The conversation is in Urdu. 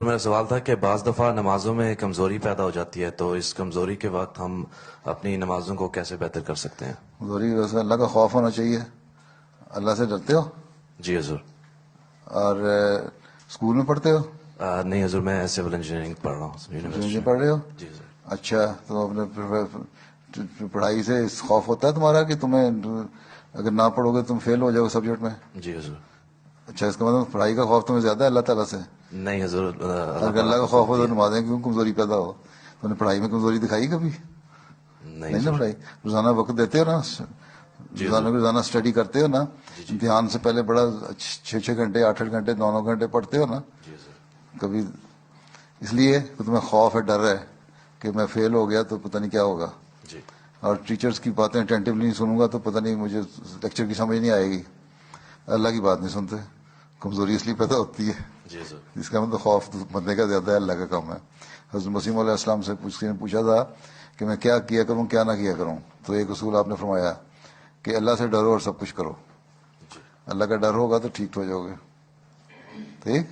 میرا سوال تھا کہ بعض دفعہ نمازوں میں کمزوری پیدا ہو جاتی ہے، تو اس کمزوری کے وقت ہم اپنی نمازوں کو کیسے بہتر کر سکتے ہیں؟ ضروری ویسے اللہ کا خوف ہونا چاہیے. اللہ سے ڈرتے ہو؟ جی حضور. اور اسکول میں پڑھتے ہو؟ نہیں حضور، میں سول انجینئرنگ پڑھ رہا ہوں یونیورسٹی. پڑھ رہے ہو؟ جی حضور. اچھا، تو اپنے پڑھائی سے خوف ہوتا ہے تمہارا کہ تمہیں اگر نہ پڑھو گے تم فیل ہو جاؤ گے سبجیکٹ میں؟ جی حضور. اچھا، اس کا مطلب پڑھائی کا خوف تمہیں زیادہ ہے اللہ تعالیٰ سے؟ نہیں حضور، اگر اللہ کا خوف ہو تو نمازیں کیوں کمزوری پیدا ہو؟ تم نے پڑھائی میں کمزوری دکھائی کبھی؟ نہیں نا. پڑھائی روزانہ وقت دیتے ہو نا؟ روزانہ اسٹڈی کرتے ہو نا؟ امتحان سے پہلے بڑا 6 گھنٹے 8 گھنٹے 9 گھنٹے پڑھتے ہو نا؟ کبھی اس لیے کہ تمہیں خوف ہے، ڈر ہے کہ میں فیل ہو گیا تو پتہ نہیں کیا ہوگا. جی. اور ٹیچرز کی باتیں اٹینٹیولی نہیں سنوں گا تو پتہ نہیں مجھے لیکچر کی سمجھ نہیں آئے گی. اللہ کی بات نہیں سنتے، کمزوری اس لیے پیدا ہوتی ہے. جی حضور. اس کا مطلب خوف بندے کا زیادہ ہے، اللہ کا کم ہے. حضرت مسیم علیہ السلام سے پوچھا تھا کہ میں کیا کیا کروں کیا نہ کیا کروں، تو ایک اصول آپ نے فرمایا کہ اللہ سے ڈرو اور سب کچھ کرو. اللہ کا ڈر ہوگا تو ٹھیک ہو جاؤ گے. ٹھیک.